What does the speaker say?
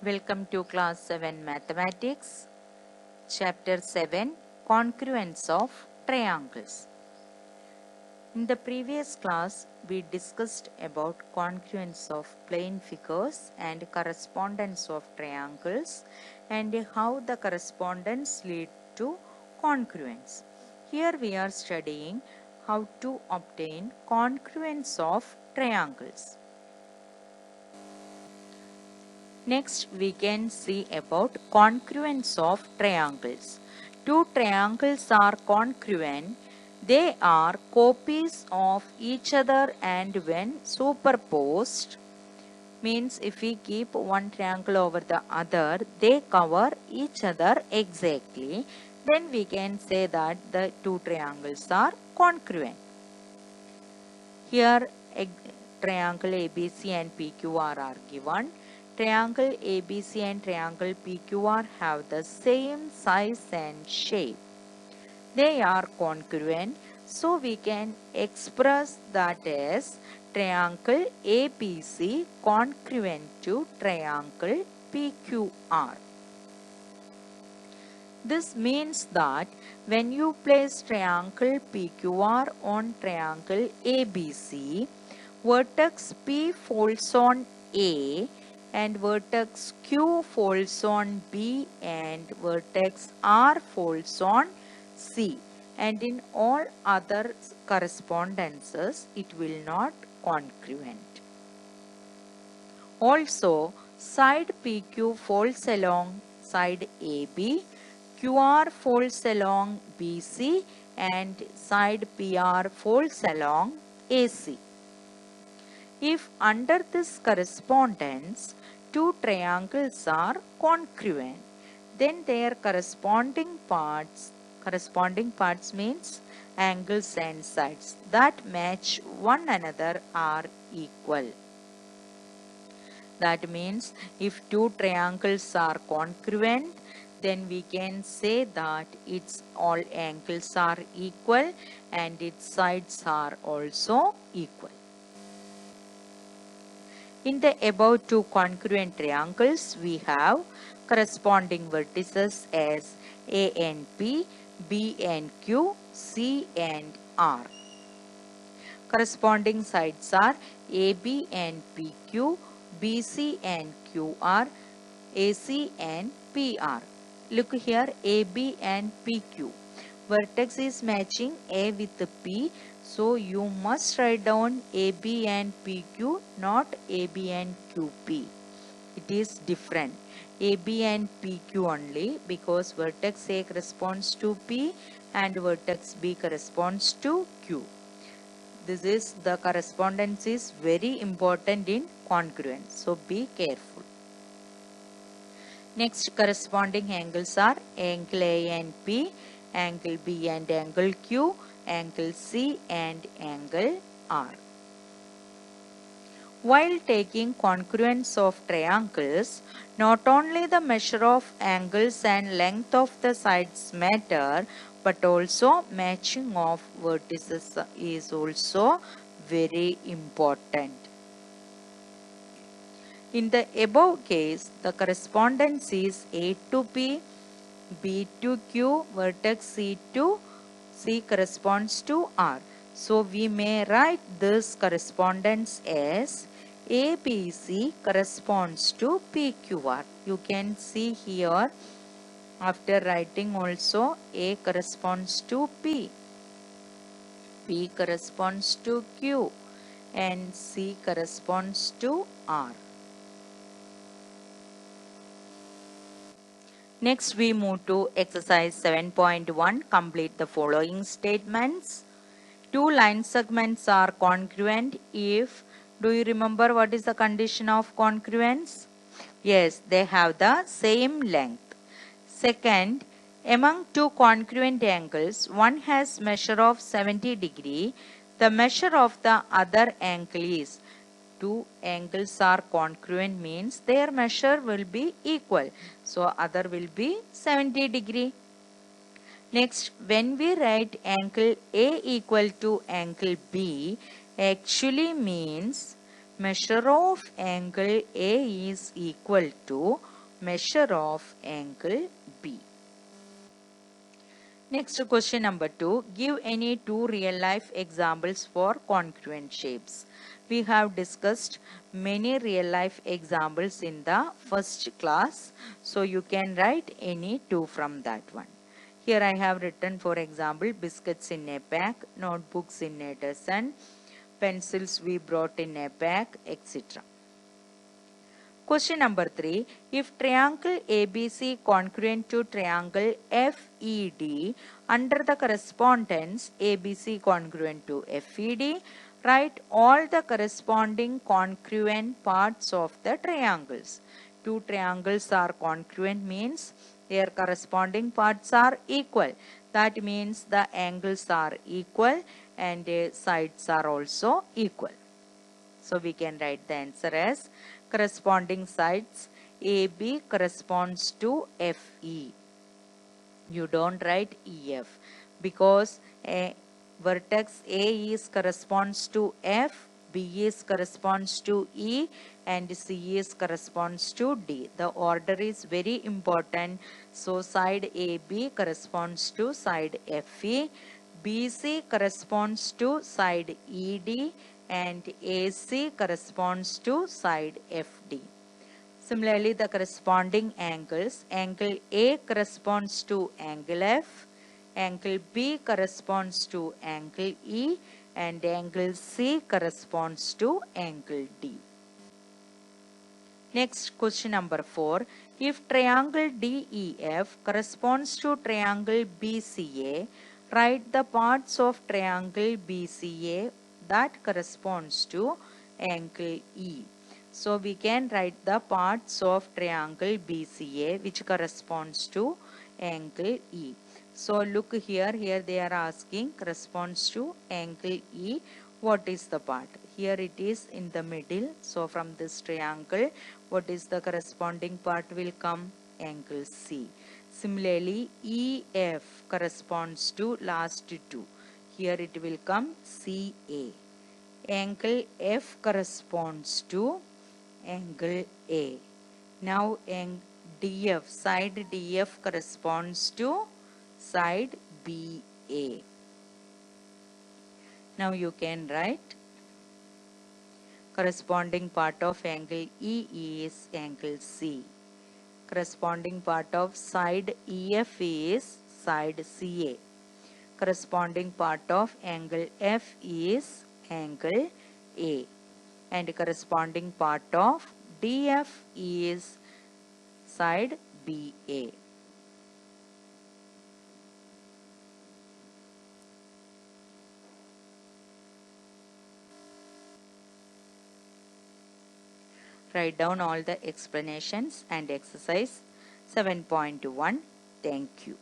Welcome to class 7 mathematics, chapter 7 congruence of triangles. In the previous class we discussed about congruence of plane figures and correspondence of triangles and how the correspondence lead to congruence. Here we are studying how to obtain congruence of triangles. Next, we can see about congruence of triangles. Two triangles are congruent. They are copies of each other and when superposed, means if we keep one triangle over the other, they cover each other exactly. Then we can say that the two triangles are congruent. Here, triangle ABC and PQR are given. Triangle ABC and triangle PQR have the same size and shape. They are congruent, so we can express that as triangle ABC congruent to triangle PQR. This means that when you place triangle PQR on triangle ABC, vertex P falls on A and vertex Q falls on B and vertex R falls on C, and in all other correspondences it will not congruent. Also, side PQ falls along side AB, QR falls along BC and side PR falls along AC. If under this correspondence two triangles are congruent, then their corresponding parts means angles and sides that match one another are equal. That means if two triangles are congruent, then we can say that its all angles are equal and its sides are also equal. In the above two congruent triangles, we have corresponding vertices as A and P, B and Q, C and R. Corresponding sides are AB and PQ, BC and QR, AC and PR. Look here, AB and PQ. Vertex is matching A with P, so you must write down AB and PQ, not AB and QP. It is different. AB and PQ only, because vertex A corresponds to P and vertex B corresponds to Q. This is the correspondence is very important in congruence, so be careful. Next, corresponding angles are angle A and P, angle B and angle Q, angle C and angle R. While taking congruence of triangles, not only the measure of angles and length of the sides matter, but also matching of vertices is also very important. In the above case, the correspondence is A to P, B to Q, vertex C to C corresponds to R. So we may write this correspondence as ABC corresponds to PQR. You can see here after writing also A corresponds to P, P corresponds to Q and C corresponds to R. Next we move to exercise 7.1. Complete the following statements. Two line segments are congruent if, do you remember what is the condition of congruence? Yes, they have the same length. Second, among two congruent angles, one has measure of 70 degree. The measure of the other angle is, two angles are congruent means their measure will be equal. So other will be 70 degree. Next, when we write angle A equal to angle B, actually means Measure of angle A is equal to measure of angle B. Next question number 2. Give any two real life examples for congruent shapes. We have discussed many real life examples in the first class. So you can write any two from that one. Here I have written, for example, biscuits in a pack, notebooks in a dozen, pencils we brought in a bag, etc. Question number 3. If triangle ABC congruent to triangle FED under the correspondence ABC congruent to FED, write all the corresponding congruent parts of the triangles. Two triangles are congruent means their corresponding parts are equal. That means the angles are equal and sides are also equal. So we can write the answer as corresponding sides AB corresponds to FE. You don't write EF because vertex A is corresponds to F, B is corresponds to E, and C is corresponds to D. The order is very important. So side AB corresponds to side FE, BC corresponds to side ED, and AC corresponds to side FD. Similarly, the corresponding angles, angle A corresponds to angle F, angle B corresponds to angle E, and angle C corresponds to angle D. Next, question number 4. If triangle DEF corresponds to triangle BCA, write the parts of triangle BCA that corresponds to angle E. So we can write the parts of triangle BCA which corresponds to angle E. So look here, they are asking corresponds to angle E. What is the part? Here it is in the middle. So from this triangle, what is the corresponding part will come? Angle C. Similarly, EF corresponds to last two. Here it will come CA. Angle F corresponds to angle A. Now DF, side DF corresponds to side BA. Now you can write corresponding part of angle E is angle C. Corresponding part of side EF is side CA. Corresponding part of angle F is angle A. And corresponding part of DF is side BA. Write down all the explanations and exercise 7.1. Thank you.